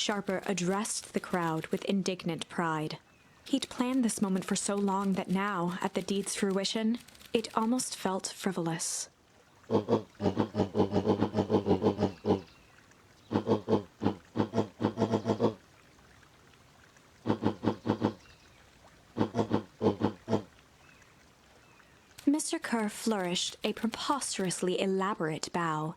Sharper addressed the crowd with indignant pride. He'd planned this moment for so long that now, at the deed's fruition, it almost felt frivolous. Mr. Kerr flourished a preposterously elaborate bow.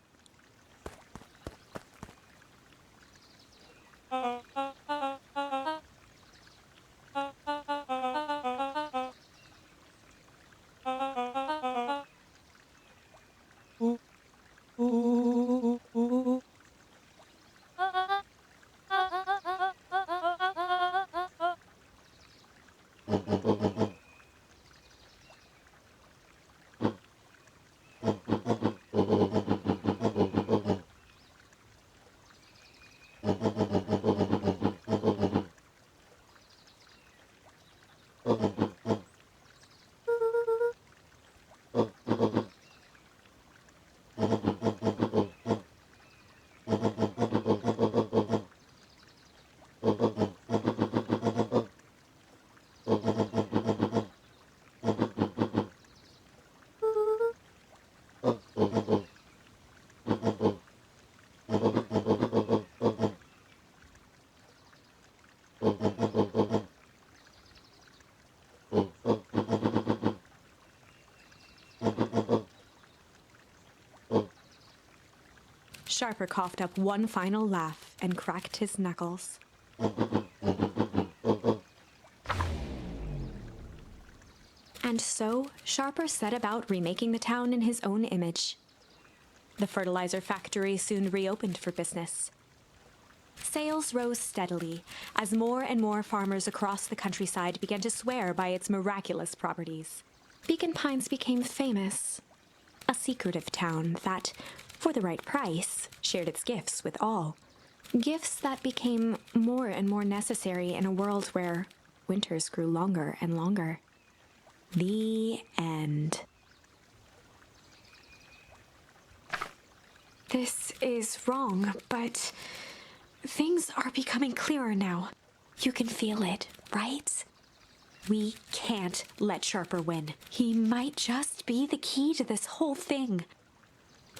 Sharper coughed up one final laugh and cracked his knuckles. And so, Sharper set about remaking the town in his own image. The fertilizer factory soon reopened for business. Sales rose steadily as more and more farmers across the countryside began to swear by its miraculous properties. Beacon Pines became famous, a secretive town that, for the right price, shared its gifts with all. Gifts that became more and more necessary in a world where winters grew longer and longer. The end. This is wrong, but things are becoming clearer now. You can feel it, right? We can't let Sharper win. He might just be the key to this whole thing.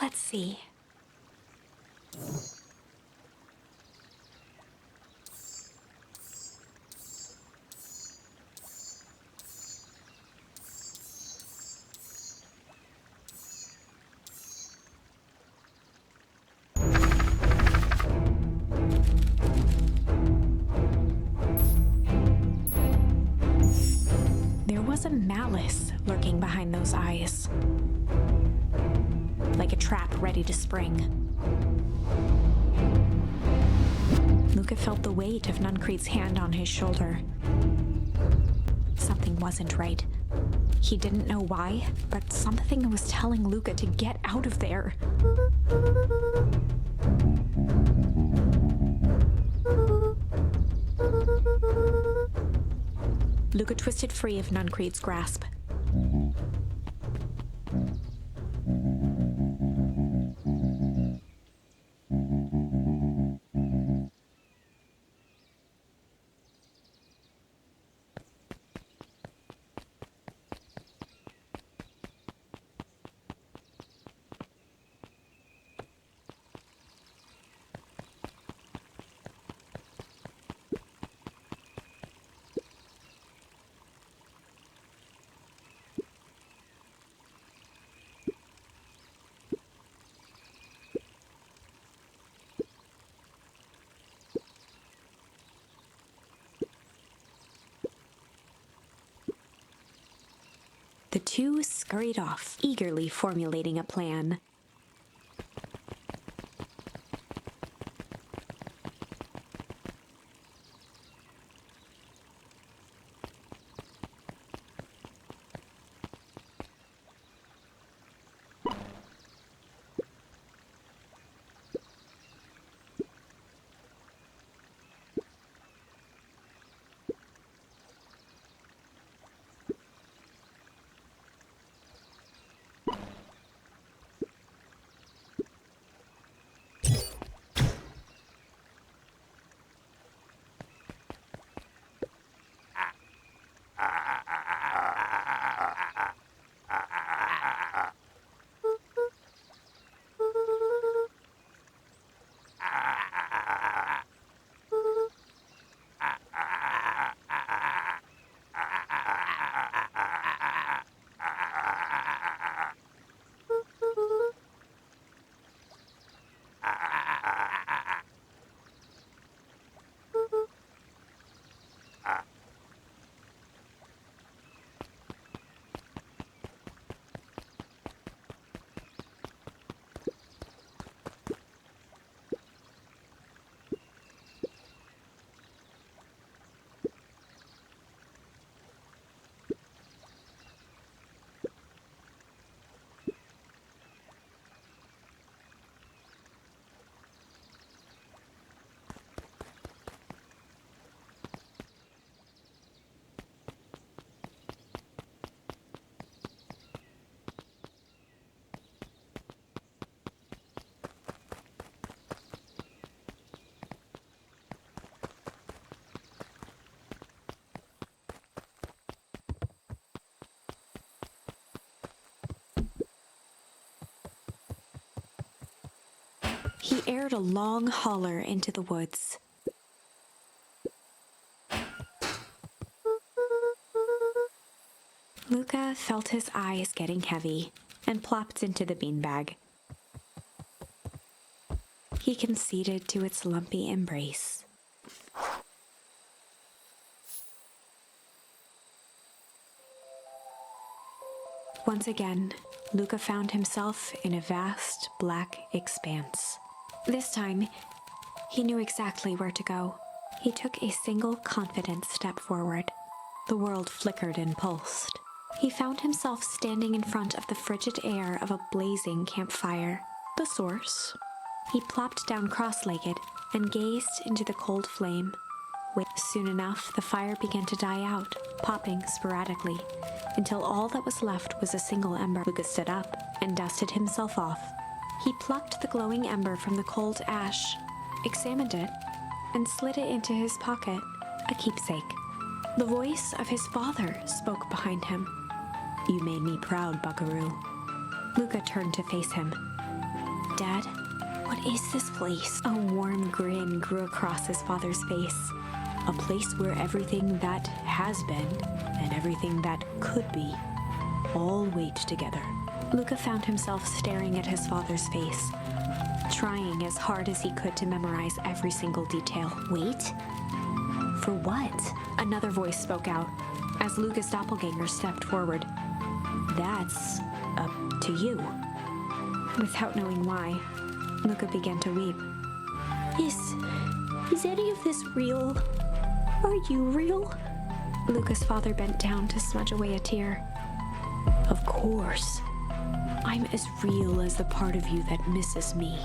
Let's see. There was a malice lurking behind those eyes, like a trap ready to spring. Luca felt the weight of Nuncreed's hand on his shoulder. Something wasn't right. He didn't know why, but something was telling Luca to get out of there. Luca twisted free of Nuncreed's grasp. The two scurried off, eagerly formulating a plan. aired a long holler into the woods. Luca felt his eyes getting heavy and plopped into the beanbag. He conceded to its lumpy embrace. Once again, Luca found himself in a vast black expanse. This time, he knew exactly where to go. He took a single confident step forward. The world flickered and pulsed. He found himself standing in front of the frigid air of a blazing campfire. The source. He plopped down cross-legged and gazed into the cold flame. Soon enough, the fire began to die out, popping sporadically, until all that was left was a single ember. Luca stood up and dusted himself off. He plucked the glowing ember from the cold ash, examined it, and slid it into his pocket, a keepsake. The voice of his father spoke behind him. "You made me proud, Buckaroo." Luca turned to face him. "Dad, what is this place?" A warm grin grew across his father's face. "A place where everything that has been and everything that could be all wait together." Luca found himself staring at his father's face, trying as hard as he could to memorize every single detail. "Wait? For what?" Another voice spoke out as Luca's doppelganger stepped forward. "That's up to you." Without knowing why, Luca began to weep. Is any of this real? Are you real?" Luca's father bent down to smudge away a tear. "Of course. I'm as real as the part of you that misses me."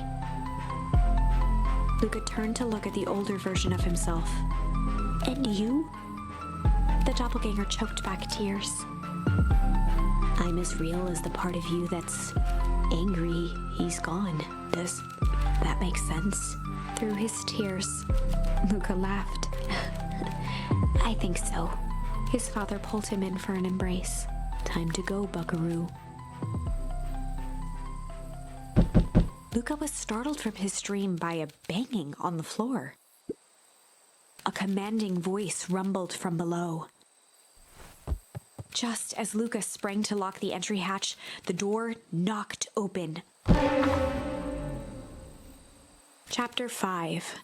Luca turned to look at the older version of himself. "And you?" The doppelganger choked back tears. "I'm as real as the part of you that's angry he's gone. Does that make sense?" Through his tears, Luca laughed. "I think so." His father pulled him in for an embrace. "Time to go, Buckaroo." Luca was startled from his dream by a banging on the floor. A commanding voice rumbled from below. Just as Luca sprang to lock the entry hatch, the door knocked open. Chapter 5.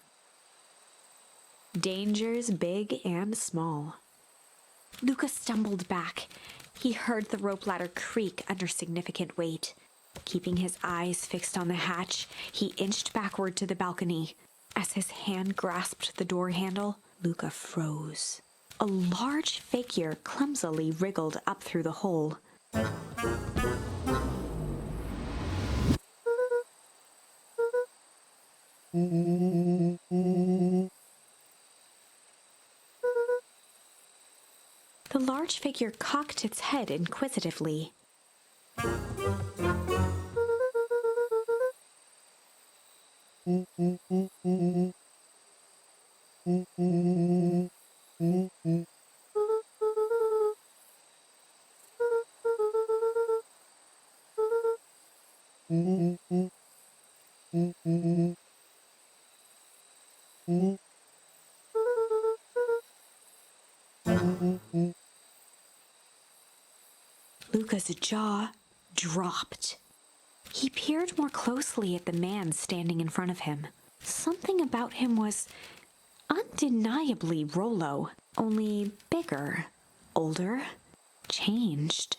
Dangers big and small. Luca stumbled back. He heard the rope ladder creak under significant weight. Keeping his eyes fixed on the hatch, he inched backward to the balcony. As his hand grasped the door handle, Luca froze. A large figure clumsily wriggled up through the hole. The large figure cocked its head inquisitively. Luca's jaw dropped. He peered more closely at the man standing in front of him. Something about him was undeniably Rollo, only bigger, older, changed.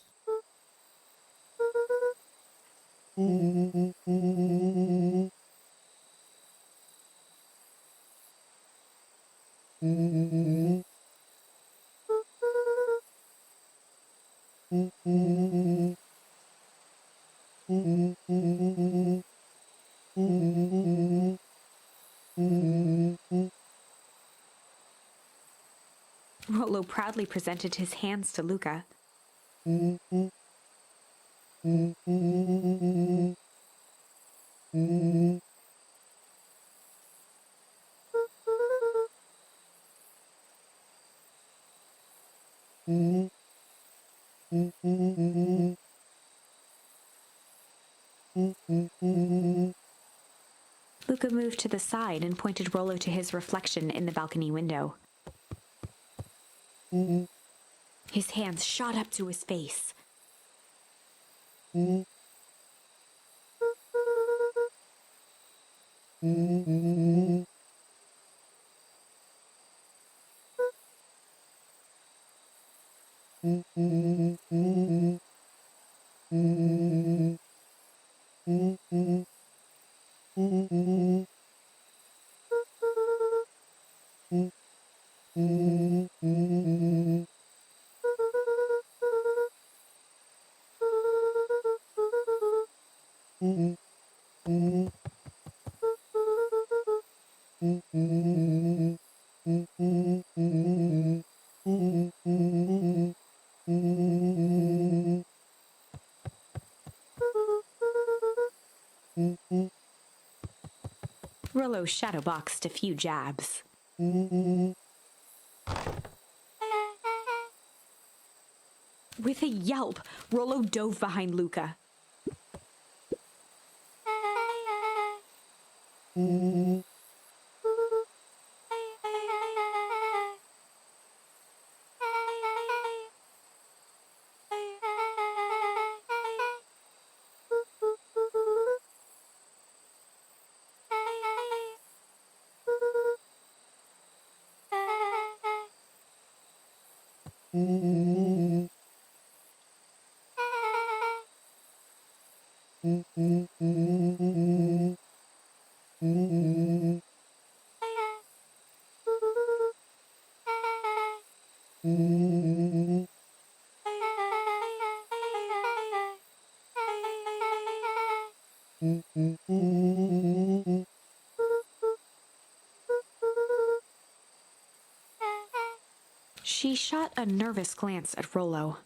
Rollo proudly presented his hands to Luca. Luca Luca moved to the side and pointed Rollo to his reflection in the balcony window. His hands shot up to his face. Rollo shadowboxed a few jabs. With a yelp, Rollo dove behind Luca. She shot a nervous glance at Rollo.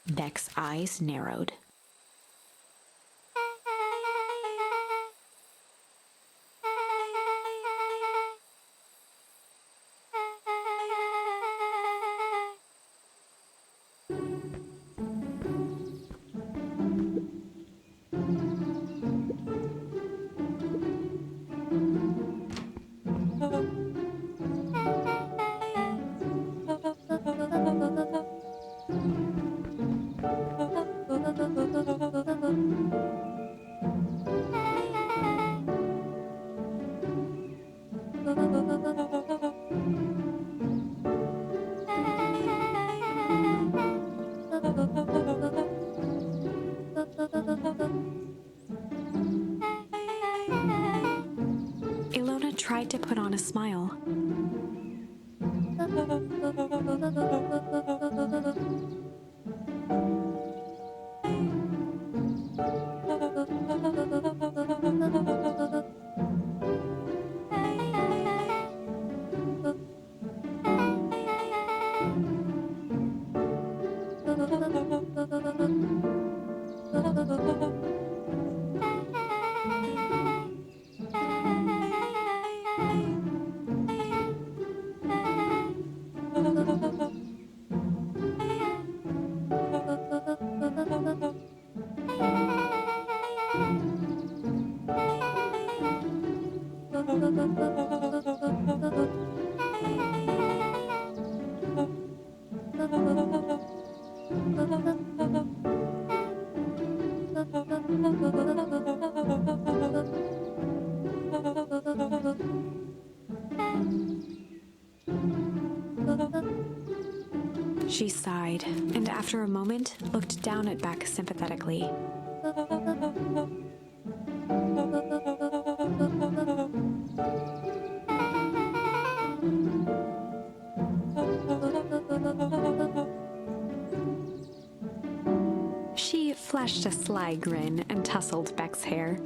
Beck's eyes narrowed. Ilona tried to put on a smile. She sighed, and after a moment, looked down at Beck sympathetically. She flashed a sly grin and tousled Beck's hair.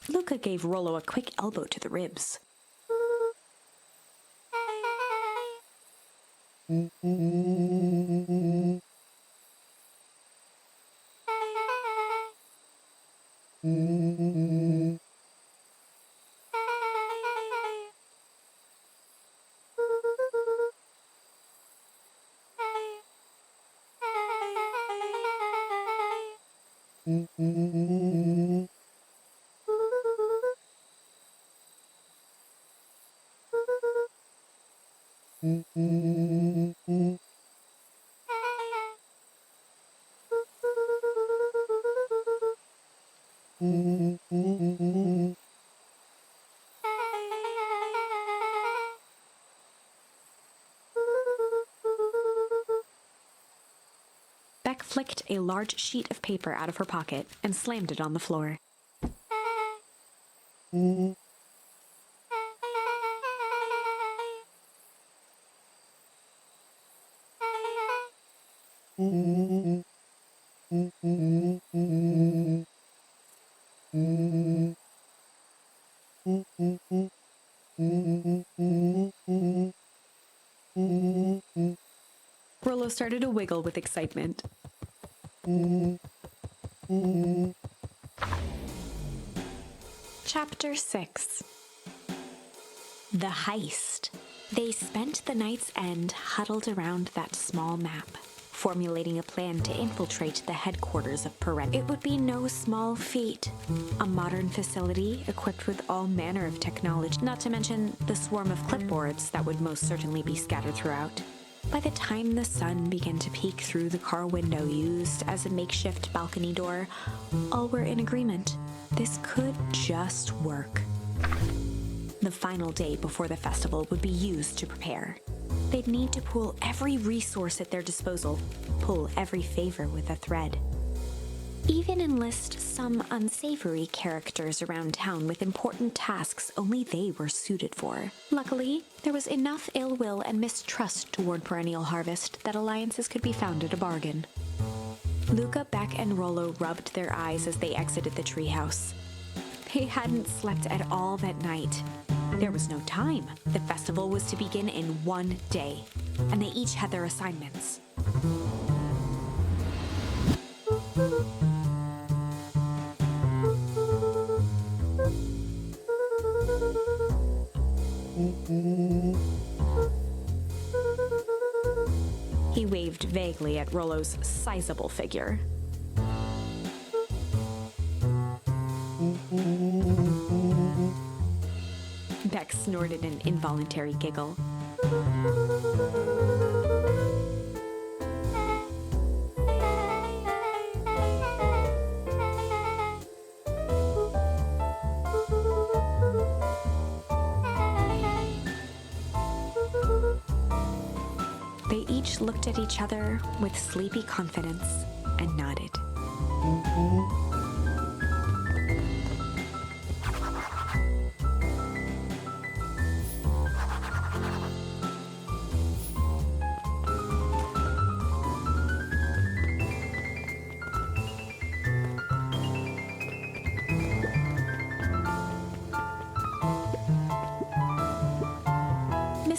Luca gave Rollo a quick elbow to the ribs. Beck flicked a large sheet of paper out of her pocket and slammed it on the floor. Rollo started to wiggle with excitement. Chapter 6. The Heist. They spent the night's end huddled around that small map, formulating a plan to infiltrate the headquarters of Perret. It would be no small feat. A modern facility equipped with all manner of technology, not to mention the swarm of clipboards that would most certainly be scattered throughout. By the time the sun began to peek through the car window used as a makeshift balcony door, all were in agreement. This could just work. The final day before the festival would be used to prepare. They'd need to pool every resource at their disposal, pull every favor with a thread. Even enlist some unsavory characters around town with important tasks only they were suited for. Luckily, there was enough ill will and mistrust toward Perennial Harvest that alliances could be found at a bargain. Luca, Beck, and Rollo rubbed their eyes as they exited the treehouse. They hadn't slept at all that night. There was no time. The festival was to begin in one day, and they each had their assignments. He waved vaguely at Rollo's sizable figure. Beck snorted an involuntary giggle. They each looked at each other with sleepy confidence and nodded.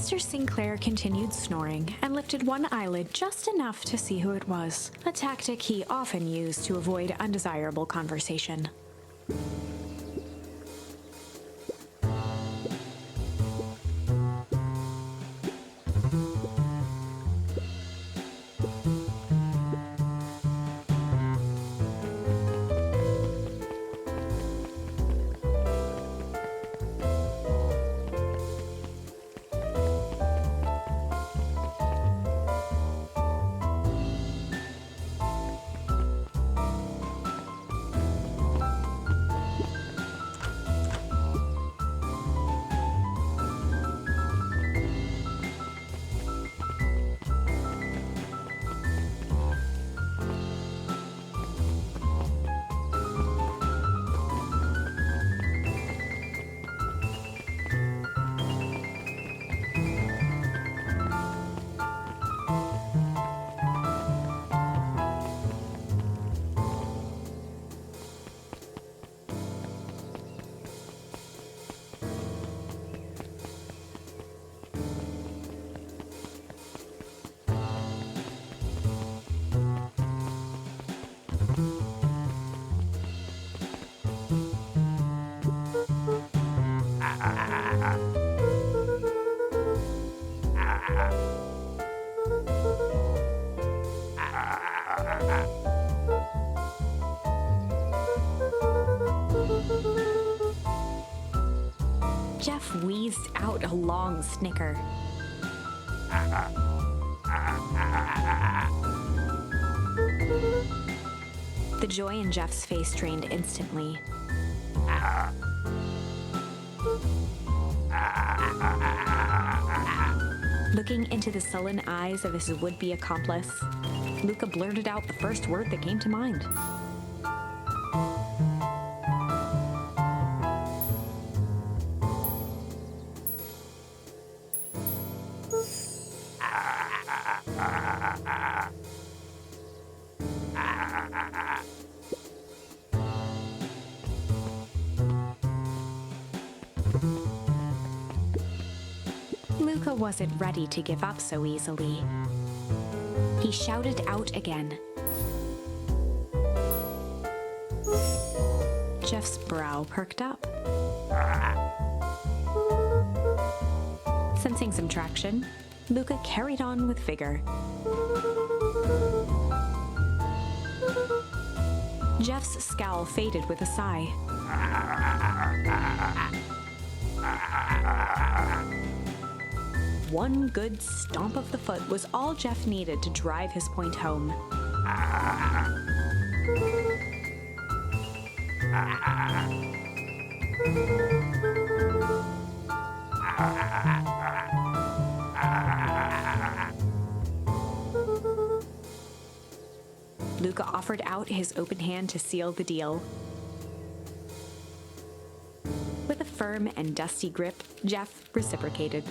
Mr. Sinclair continued snoring and lifted one eyelid just enough to see who it was, a tactic he often used to avoid undesirable conversation. Jeff wheezed out a long snicker. The joy in Jeff's face drained instantly. Looking into the sullen eyes of his would-be accomplice, Luca blurted out the first word that came to mind. Luca wasn't ready to give up so easily. He shouted out again. Jeff's brow perked up. Sensing some traction, Luca carried on with vigor. Jeff's scowl faded with a sigh. One good stomp of the foot was all Jeff needed to drive his point home. Luca offered out his open hand to seal the deal. With a firm and dusty grip, Jeff reciprocated.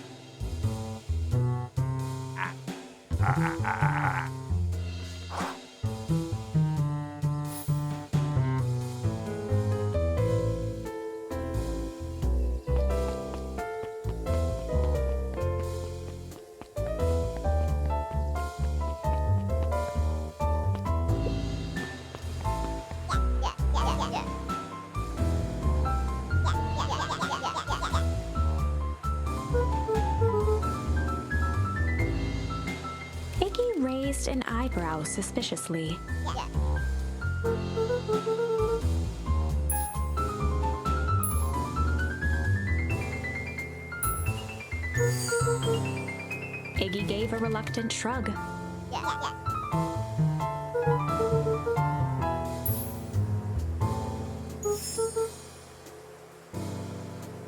Raised an eyebrow suspiciously. Iggy gave a reluctant shrug.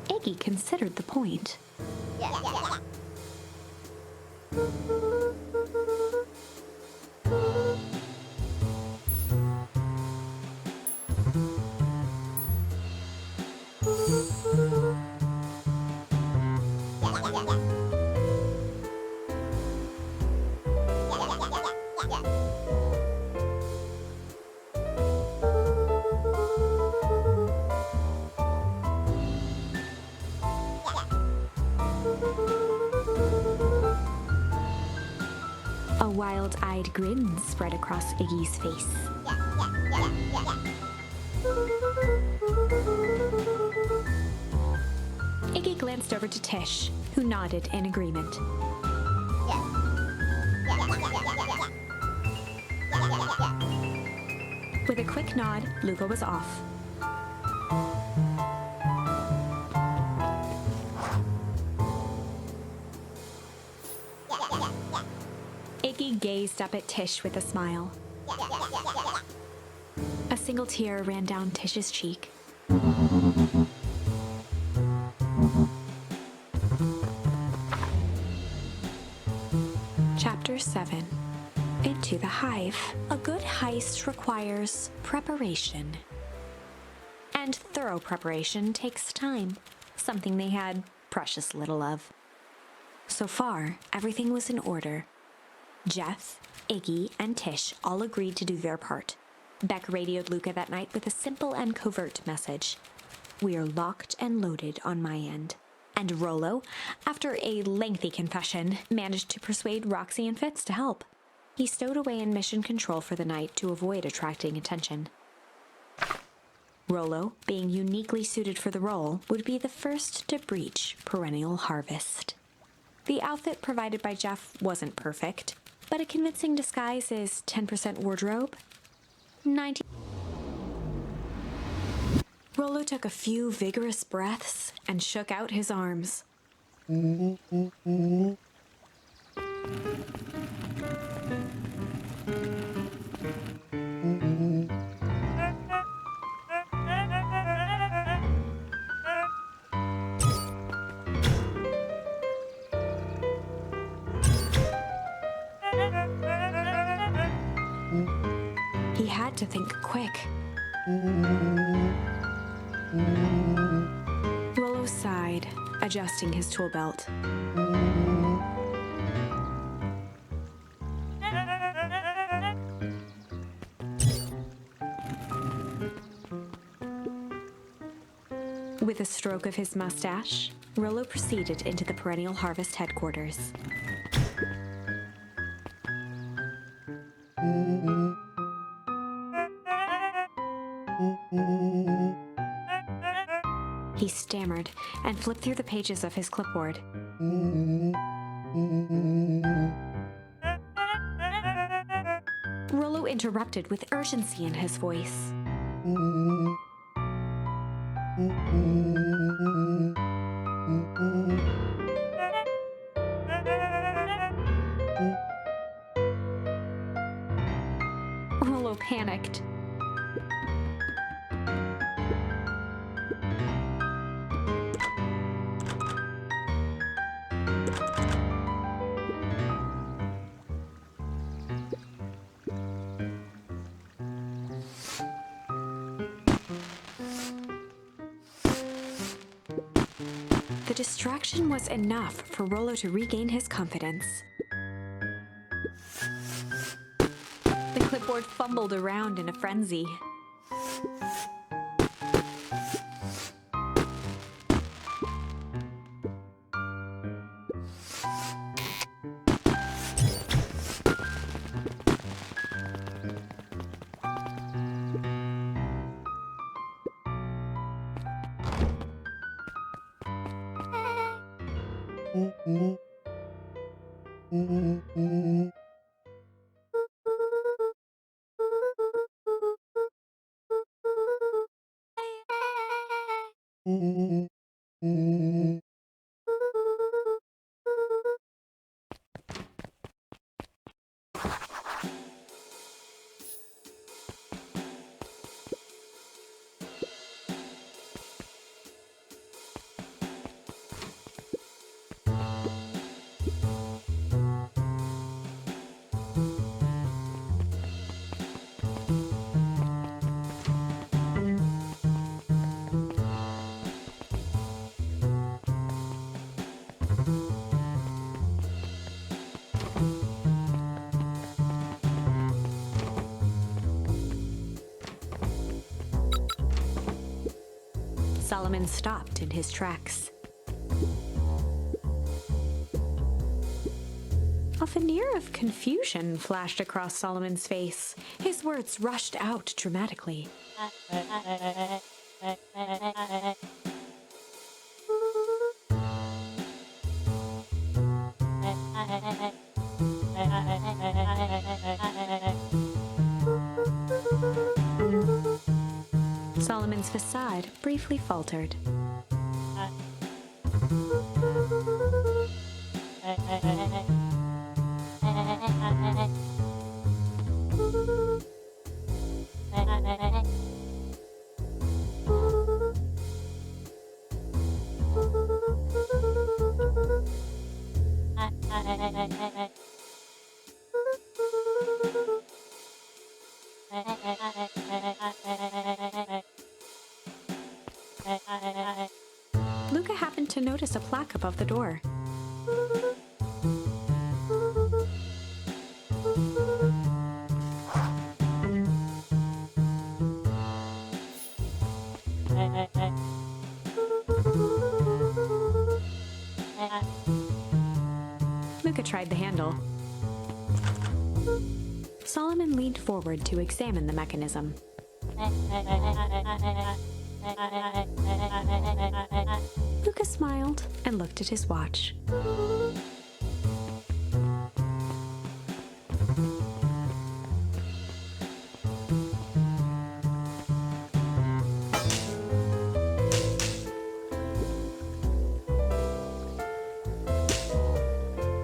Iggy considered the point. wild-eyed grin spread across Iggy's face. Iggy glanced over to Tish, who nodded in agreement. With a quick nod, Luca was off. Iggy gazed up at Tish with a smile. A single tear ran down Tish's cheek. Chapter 7. Into the Hive. A good heist requires preparation. And thorough preparation takes time, something they had precious little of. So far, everything was in order. Jeff, Iggy, and Tish all agreed to do their part. Beck radioed Luca that night with a simple and covert message. "We are locked and loaded on my end." And Rollo, after a lengthy confession, managed to persuade Roxy and Fitz to help. He stowed away in mission control for the night to avoid attracting attention. Rollo, being uniquely suited for the role, would be the first to breach Perennial Harvest. The outfit provided by Jeff wasn't perfect, but a convincing disguise is 10% wardrobe, 90. Rollo took a few vigorous breaths and shook out his arms. He had to think quick. Rollo sighed, adjusting his tool belt. With a stroke of his mustache, Rollo proceeded into the Perennial Harvest headquarters. He stammered and flipped through the pages of his clipboard. Rollo interrupted with urgency in his voice. Rollo panicked. The distraction was enough for Rollo to regain his confidence. The clipboard fumbled around in a frenzy. Solomon stopped in his tracks. A A veneer of confusion flashed across Solomon's face. His words rushed out dramatically. Solomon's facade briefly faltered. Luca happened to notice a plaque above the door. Luca tried the handle. Solomon leaned forward to examine the mechanism. Luca smiled and looked at his watch.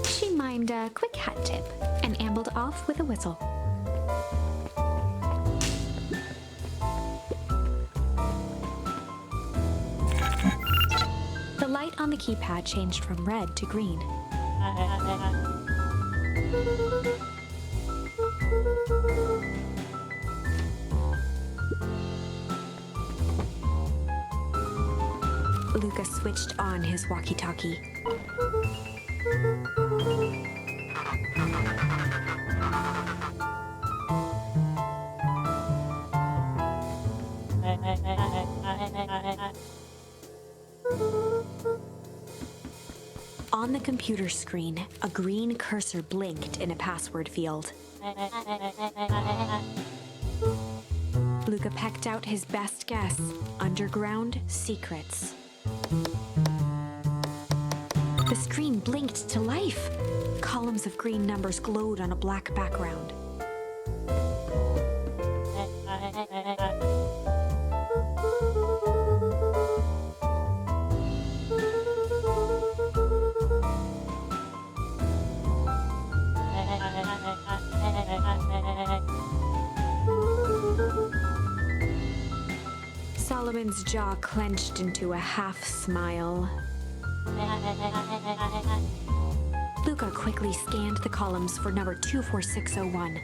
She mimed a quick hat tip and ambled off with a whistle. The light on the keypad changed from red to green. Luca switched on his walkie-talkie. On the computer screen, a green cursor blinked in a password field. Luca pecked out his best guess: underground secrets. The screen blinked to life. Columns of green numbers glowed on a black background. Solomon's jaw clenched into a half-smile. Luca quickly scanned the columns for number 24601.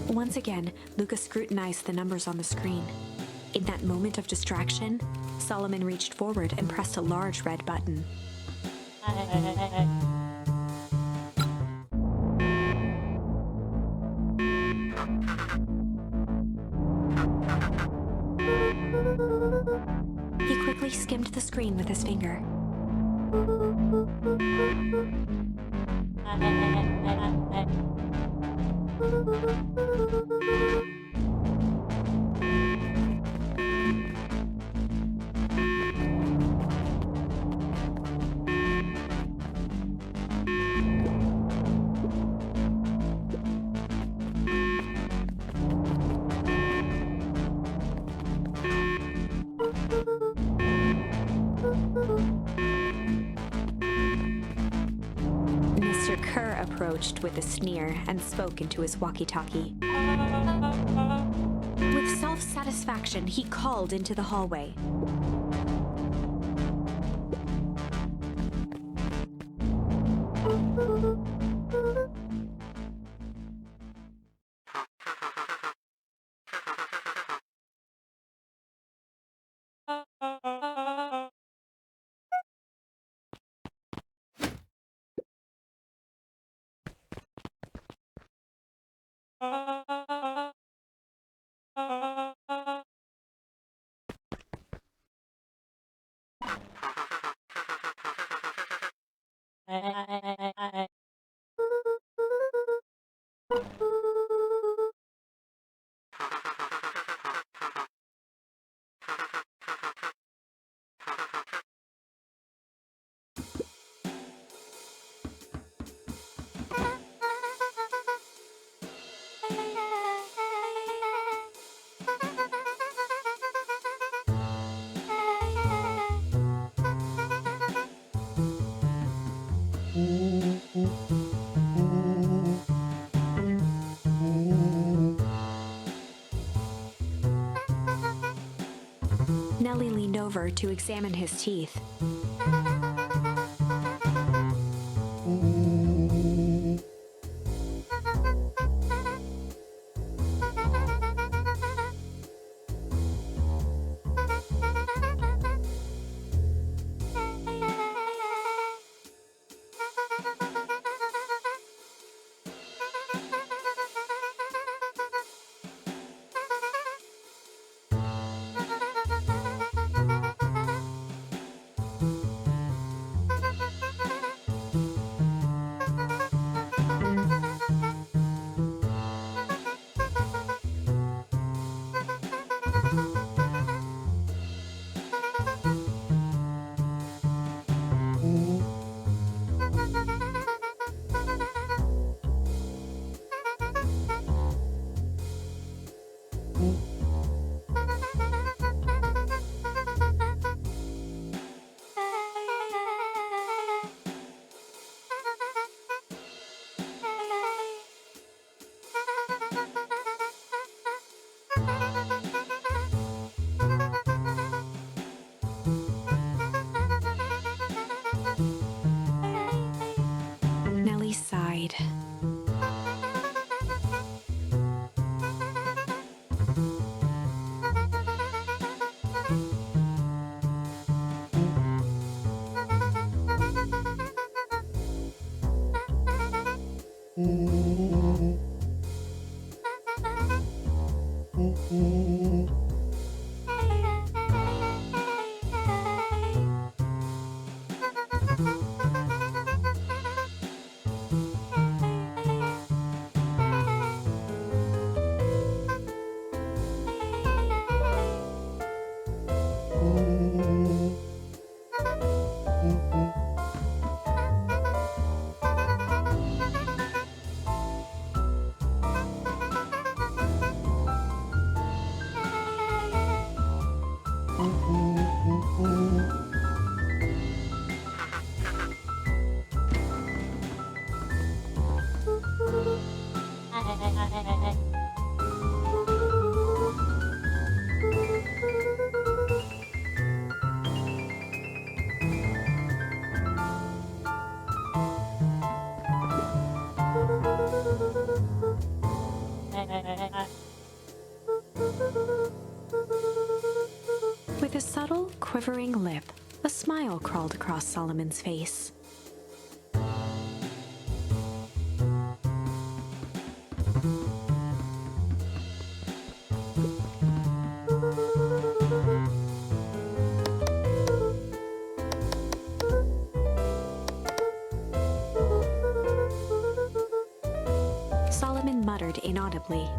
Once again, Luca scrutinized the numbers on the screen. In that moment of distraction, Solomon reached forward and pressed a large red button. He quickly skimmed the screen with his finger. Mr. Kerr approached with a sneer and spoke into his walkie-talkie. With self-satisfaction, he called into the hallway. leaned over to examine his teeth. Nellie sighed. With a subtle, quivering lip, a smile crawled across Solomon's face. Solomon muttered inaudibly.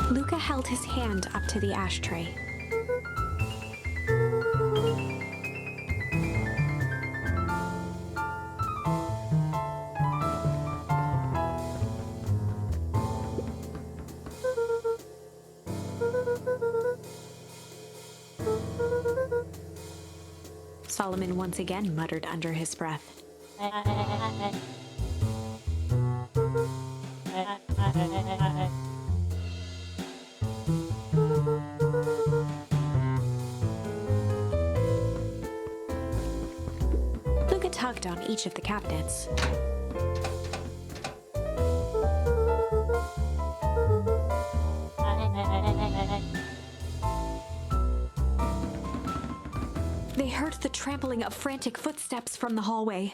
Luca held his hand up to the ashtray. Solomon once again muttered under his breath. Luca tugged on each of the cabinets. They heard the trampling of frantic footsteps from the hallway.